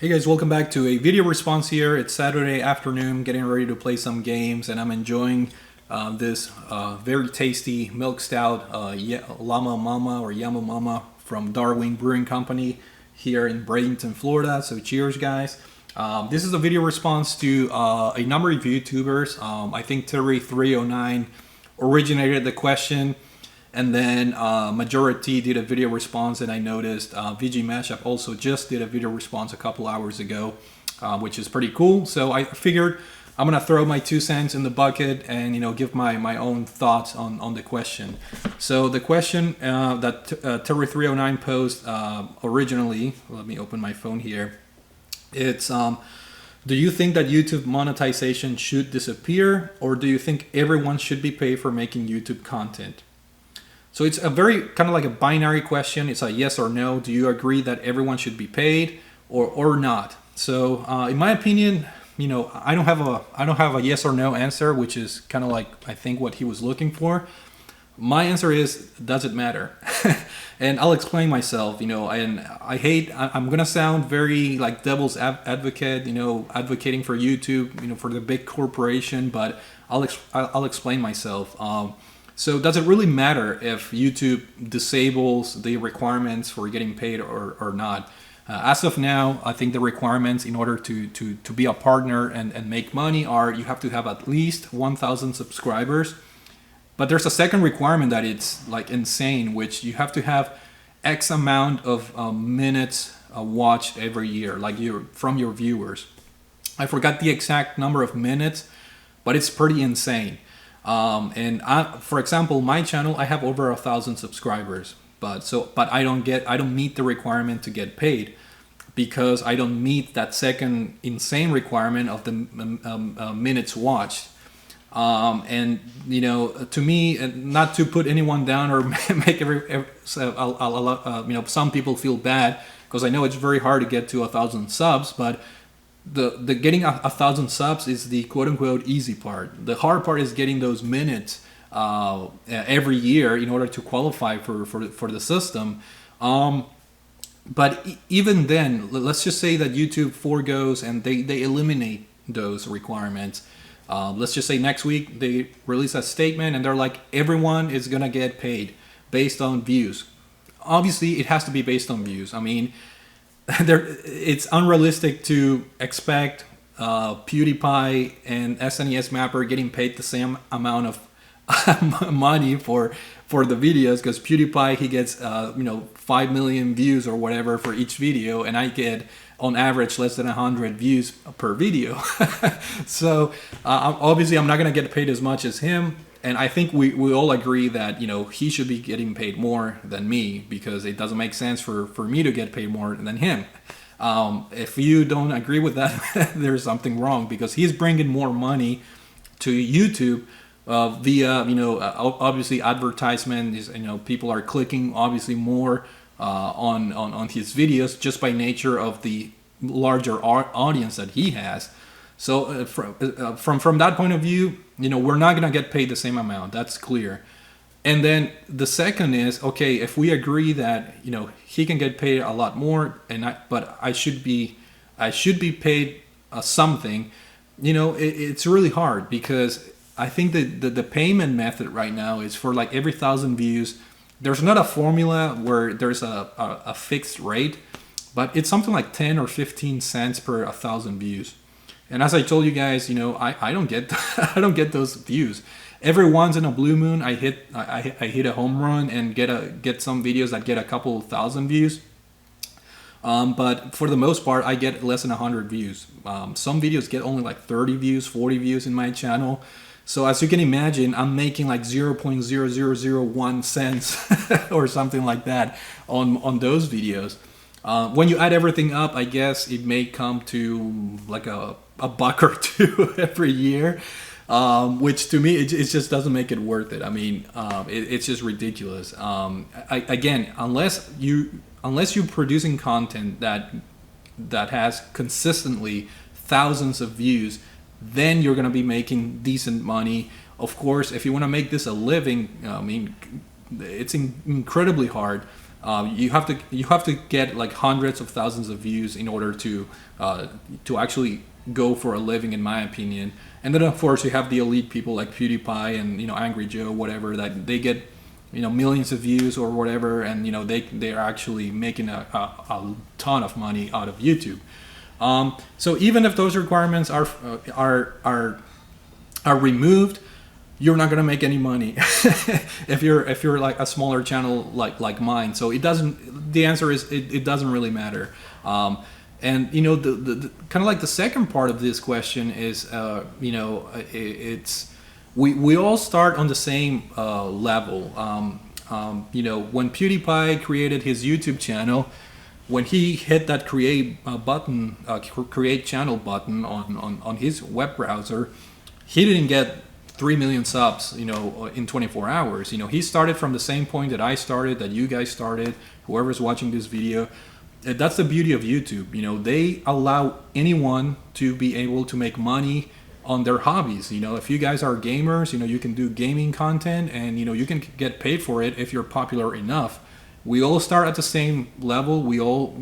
Hey guys, welcome back to a video response here. It's Saturday afternoon, getting ready to play some games, and I'm enjoying this very tasty milk stout, Llama Mama or Yama Mama from Darwin Brewing Company here in Bradenton, Florida. So cheers, guys. This is a video response to a number of YouTubers. I think Terry309 originated the question. And then MajoraT did a video response, and I noticed VGmashup also just did a video response a couple hours ago, which is pretty cool. So I figured I'm gonna throw my 2 cents in the bucket and give my own thoughts on the question. So the question that Terry309 posed originally, let me open my phone here. It's do you think that YouTube monetization should disappear, or do you think everyone should be paid for making YouTube content? So it's a very kind of like a binary question. It's a yes or no. Do you agree that everyone should be paid or not? So in my opinion, I don't have a yes or no answer, which is kind of like I think what he was looking for. My answer is, does it matter? And I'll explain myself. And I'm gonna sound very like devil's advocate, advocating for YouTube, for the big corporation, but I'll explain myself. So does it really matter if YouTube disables the requirements for getting paid or not? As of now, I think the requirements in order to be a partner and make money are you have to have at least 1,000 subscribers. But there's a second requirement that it's like insane, which you have to have X amount of minutes watched every year, like from your viewers. I forgot the exact number of minutes, but it's pretty insane. For example, my channel, I have over 1,000 subscribers, but I don't meet the requirement to get paid because I don't meet that second insane requirement of the minutes watched. To me, not to put anyone down or make some people feel bad, because I know it's very hard to get to 1,000 subs, but the getting 1,000 subs is the quote-unquote easy part. The hard part is getting those minutes every year in order to qualify for the system. But even then, let's just say that YouTube forgoes and they eliminate those requirements. Let's just say next week they release a statement and they're like, everyone is gonna get paid based on views. Obviously, it has to be based on views. I mean, it's unrealistic to expect PewDiePie and SNES Mapper getting paid the same amount of money for the videos, because PewDiePie, he gets 5 million views or whatever for each video, and I get on average less than 100 views per video. So obviously I'm not gonna get paid as much as him. And I think we all agree that he should be getting paid more than me, because it doesn't make sense for me to get paid more than him. If you don't agree with that, there's something wrong, because he's bringing more money to YouTube via obviously advertisements. People are clicking obviously more on his videos just by nature of the larger audience that he has. So from that point of view, we're not gonna get paid the same amount. That's clear. And then the second is, okay, if we agree that he can get paid a lot more, but I should be paid something. It's really hard, because I think that the payment method right now is for like every 1,000 views. There's not a formula where there's a fixed rate, but it's something like 10 or 15 cents per 1,000 views. And as I told you guys, I don't get I don't get those views. Every once in a blue moon, I hit a home run and get some videos that get a couple thousand views. But for the most part, I get less than 100 views. Some videos get only like 30 views, 40 views in my channel. So as you can imagine, I'm making like 0.0001 cents or something like that on those videos. When you add everything up, I guess it may come to like a buck or two every year, which to me, it just doesn't make it worth it. I mean, it's just ridiculous. Again, unless you're producing content that has consistently thousands of views, then you're gonna be making decent money. Of course, if you want to make this a living, I mean, it's incredibly hard. You have to get like hundreds of thousands of views in order to actually go for a living, in my opinion. And then of course you have the elite people like PewDiePie and Angry Joe, whatever, that they get millions of views or whatever, and they're actually making a ton of money out of YouTube. So even if those requirements are removed, you're not gonna make any money if you're like a smaller channel like mine. So the answer is it doesn't really matter. And the kind of like the second part of this question is it's we all start on the same level. When PewDiePie created his YouTube channel, when he hit that create channel button on his web browser, he didn't get 3 million subs, in 24 hours. He started from the same point that I started, that you guys started, whoever's watching this video. That's the beauty of YouTube. They allow anyone to be able to make money on their hobbies. If you guys are gamers, you can do gaming content, and you can get paid for it if you're popular enough. We all start at the same level. We all,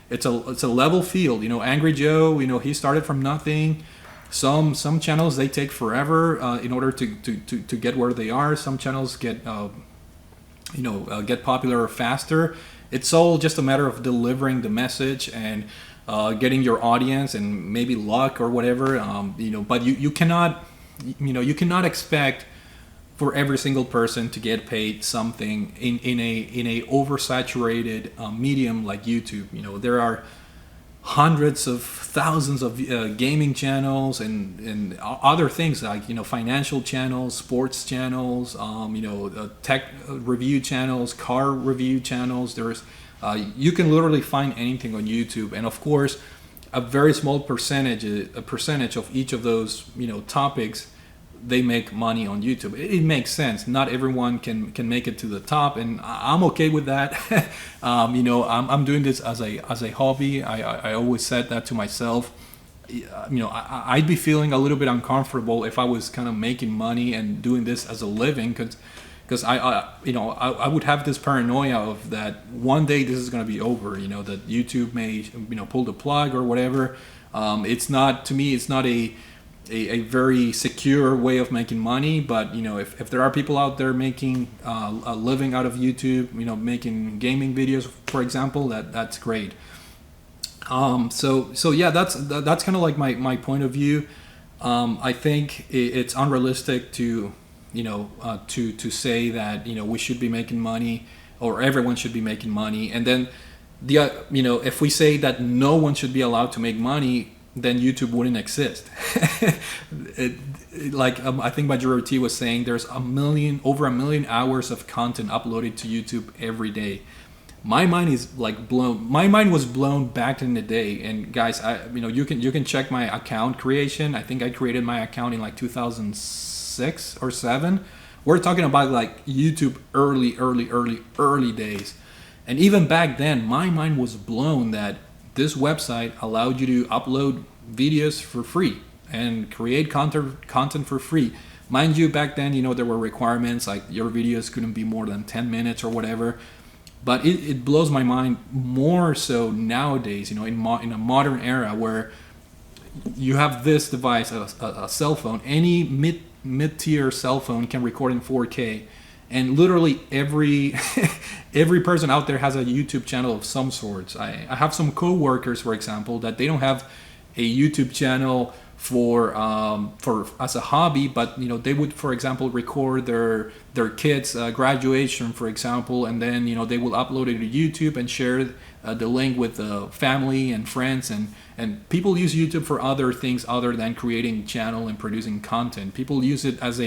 it's a level field. Angry Joe, he started from nothing. Some channels, they take forever in order to get where they are. Some channels get popular faster. It's all just a matter of delivering the message and getting your audience and maybe luck or whatever. But you cannot expect for every single person to get paid something in a oversaturated medium like YouTube. There are hundreds of thousands of gaming channels and other things like financial channels, sports channels, tech review channels, car review channels. There's you can literally find anything on YouTube, and of course a very small percentage of each of those topics, they make money on YouTube. It makes sense. Not everyone can make it to the top, and I'm okay with that. I'm doing this as a hobby. I always said that to myself. I'd be feeling a little bit uncomfortable if I was kind of making money and doing this as a living, because I would have this paranoia of that one day this is going to be over. That YouTube may pull the plug or whatever. It's not a very secure way of making money, but if there are people out there making a living out of YouTube, making gaming videos, for example, that's great. So yeah, that's kind of like my point of view. I think it's unrealistic to say that we should be making money, or everyone should be making money, and then if we say that no one should be allowed to make money, then YouTube wouldn't exist. I think MajoraT was saying, there's over a million hours of content uploaded to YouTube every day. My mind is blown. My mind was blown back in the day. And guys, you can check my account creation. I think I created my account in 2006 or 7. We're talking about YouTube early days. And even back then, my mind was blown that this website allowed you to upload videos for free and create content for free. Mind you, back then, there were requirements like your videos couldn't be more than 10 minutes or whatever. But it blows my mind more so nowadays, in a modern era where you have this device, a cell phone. Any mid-tier cell phone can record in 4K. And literally every person out there has a YouTube channel of some sorts. I have some co-workers, for example, that they don't have a YouTube channel for as a hobby, but they would, for example, record their kids' graduation, for example, and then they will upload it to YouTube and share the link with family and friends, and people use YouTube for other things other than creating channel and producing content. People use it as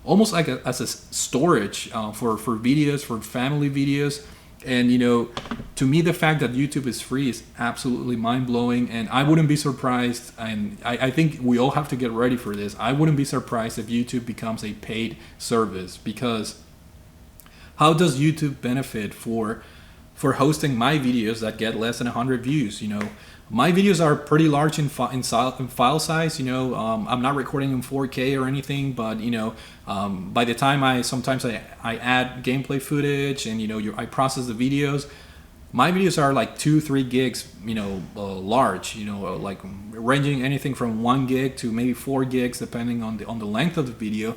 almost like as a storage for videos, for family videos. And to me, the fact that YouTube is free is absolutely mind-blowing, and I wouldn't be surprised, and I think we all have to get ready for this. I wouldn't be surprised if YouTube becomes a paid service, because how does YouTube benefit for hosting my videos that get less than 100 views? My videos are pretty large in file size. I'm not recording in 4K or anything, but by the time I add gameplay footage and I process the videos. My videos are like 2-3 gigs, large, like ranging anything from 1 gig to maybe 4 gigs, depending on the length of the video.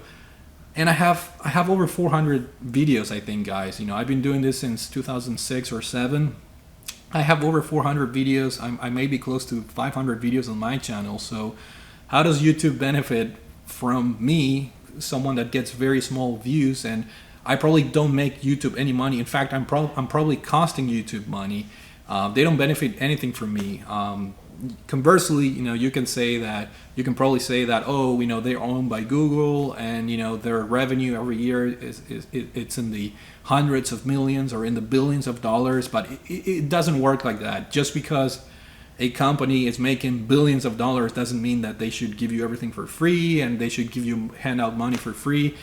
And I have over 400 videos, I think, guys. I've been doing this since 2006 or 7. I have over 400 videos. I may be close to 500 videos on my channel. So how does YouTube benefit from me, someone that gets very small views? And I probably don't make YouTube any money. In fact, I'm probably costing YouTube money. They don't benefit anything from me. Conversely, you can probably say that, oh, they're owned by Google, and their revenue every year it's in the hundreds of millions or in the billions of dollars. But it doesn't work like that. Just because a company is making billions of dollars doesn't mean that they should give you everything for free and they should hand out money for free.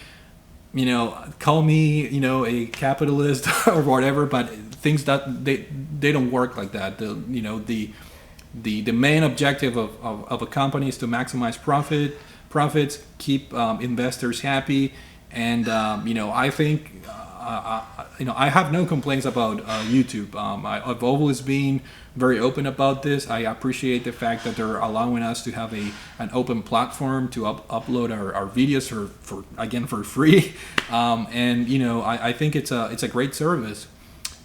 Call me, a capitalist or whatever, but things that they don't work like that. The main objective of a company is to maximize profits, keep investors happy, and I think I have no complaints about YouTube. I've always been very open about this. I appreciate the fact that they're allowing us to have an open platform to upload our videos for free, and I think it's a great service.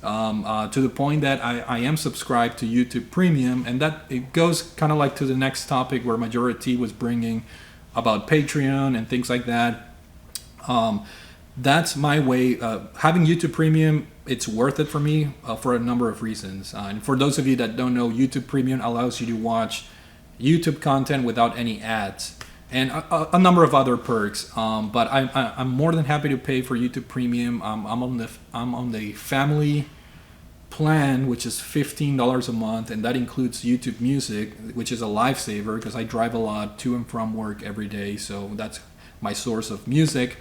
To the point that I am subscribed to YouTube Premium, and that it goes kind of like to the next topic where MajoraT was bringing about Patreon and things like that. That's my way. Having YouTube Premium, it's worth it for me for a number of reasons. And for those of you that don't know, YouTube Premium allows you to watch YouTube content without any ads and a number of other perks. But I'm more than happy to pay for YouTube Premium. I'm on the family plan, which is $15 a month, and that includes YouTube Music, which is a lifesaver because I drive a lot to and from work every day. So that's my source of music.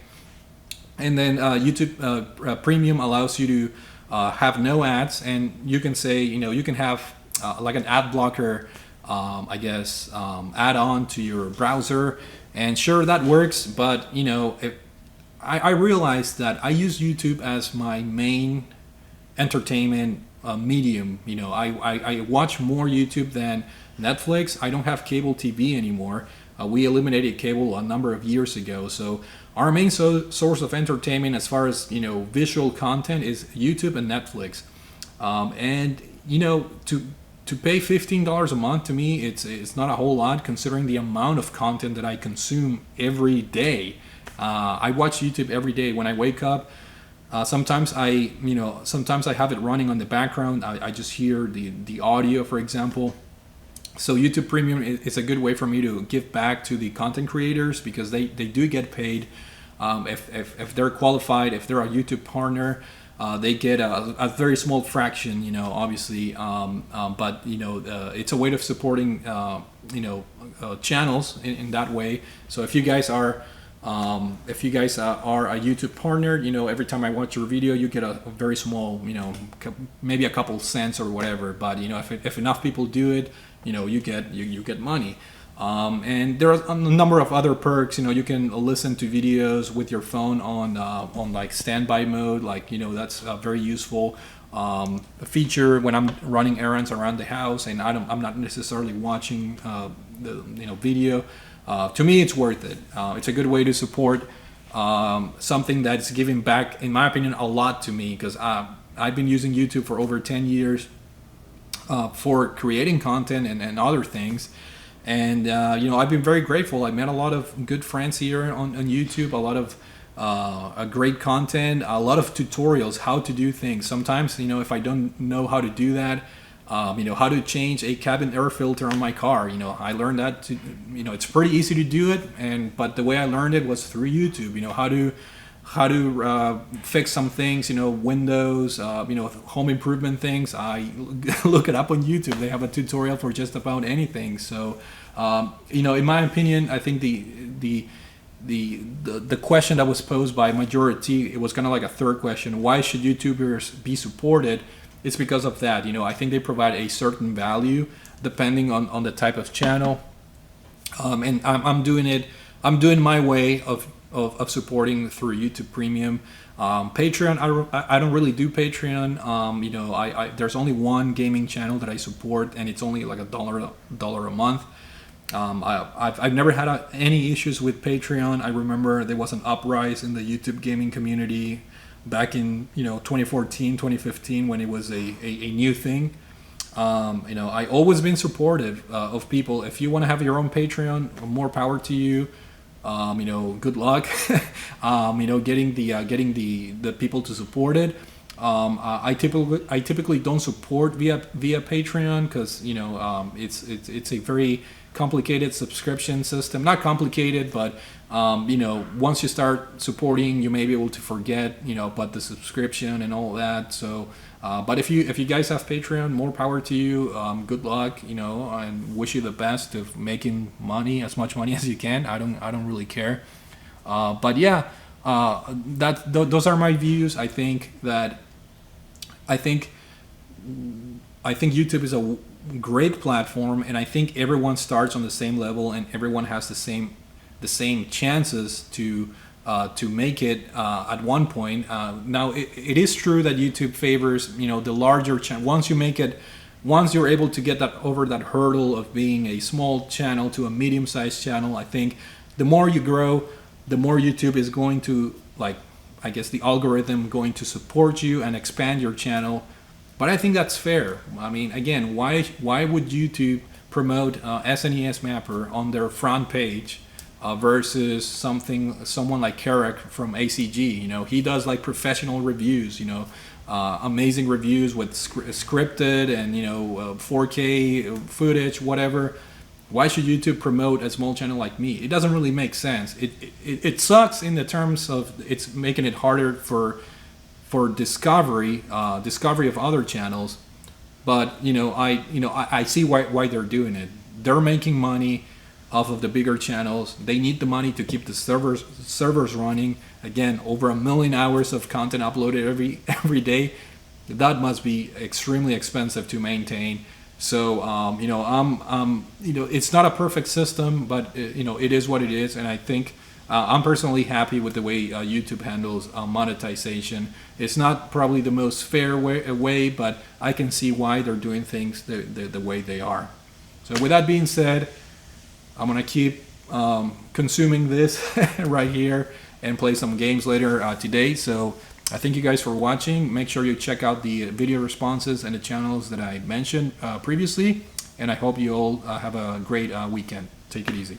And then YouTube Premium allows you to have no ads, and you can say, you can have like an ad blocker, add on to your browser. And sure, that works, but I realized that I use YouTube as my main entertainment medium. I watch more YouTube than Netflix. I don't have cable TV anymore. We eliminated cable a number of years ago. So our main source of entertainment as far as visual content is YouTube and Netflix. And to pay $15 a month, to me it's not a whole lot considering the amount of content that I consume every day. I watch YouTube every day when I wake up. Sometimes I have it running on the background. I just hear the audio, for example. So YouTube Premium is a good way for me to give back to the content creators because they do get paid. If they're qualified, if they're a YouTube partner, they get a very small fraction, obviously. But it's a way of supporting channels in that way. So if you guys are a YouTube partner, every time I watch your video, you get a very small, maybe a couple cents or whatever. But if enough people do it, you get money. And there are a number of other perks. You can listen to videos with your phone on like standby mode. Like that's a very useful feature when I'm running errands around the house and I'm not necessarily watching the video. To me, it's worth it. It's a good way to support something that's giving back, in my opinion, a lot to me because I've been using YouTube for over 10 years for creating content and other things. And I've been very grateful. I met a lot of good friends here on YouTube, a lot of great content, a lot of tutorials, how to do things. Sometimes, if I don't know how to do that, how to change a cabin air filter on my car, I learned that it's pretty easy to do it. But the way I learned it was through YouTube, how to fix some things, Windows, home improvement things. I look it up on YouTube. They have a tutorial for just about anything. So, in my opinion, I think the question that was posed by MajoraT, it was kind of like a third question. Why should YouTubers be supported? It's because of that. I think they provide a certain value. depending on the type of channel. And I'm doing my way of supporting through YouTube Premium. Patreon, I don't really do Patreon. You know, I there's only one gaming channel that I support, and it's only like $1 a month. I've never had any issues with Patreon. I remember there was an uprising in the YouTube gaming community back in 2014, 2015 when it was a new thing. You know, I always been supportive of people. If you want to have your own Patreon, more power to you. You know, good luck. You know, getting the people to support it. I typically don't support via Patreon because it's a very complicated subscription system. Not complicated, but you know, once you start supporting, you may be able to forget about the subscription and all that. So, but if you guys have Patreon, more power to you. Good luck, and wish you the best of making money, as much money as you can. I don't really care. But yeah, those are my views. I think YouTube is a great platform, and I think everyone starts on the same level, and everyone has the same chances to make it at one point. Now, it is true that YouTube favors the larger channel. Once you're able to get over that hurdle of being a small channel to a medium-sized channel, I think the more you grow, the more YouTube is going to, I guess, the algorithm going to support you and expand your channel. But I think that's fair. I mean, again, why would YouTube promote SNES Mapper on their front page versus someone like Carrick from ACG? He does professional reviews, amazing reviews with scripted and 4K footage, whatever. Why should YouTube promote a small channel like me? It doesn't really make sense. It sucks in the terms of it's making it harder for discovery of other channels, but I see why they're doing it. They're making money off of the bigger channels. They need the money to keep the servers running. Again, over 1 million hours of content uploaded every day. That must be extremely expensive to maintain. So it's not a perfect system, but it is what it is, and I think I'm personally happy with the way YouTube handles monetization. It's not probably the most fair way, but I can see why they're doing things the way they are. So with that being said, I'm gonna keep consuming this right here and play some games later today. So I thank you guys for watching. Make sure you check out the video responses and the channels that I mentioned previously, and I hope you all have a great weekend. Take it easy.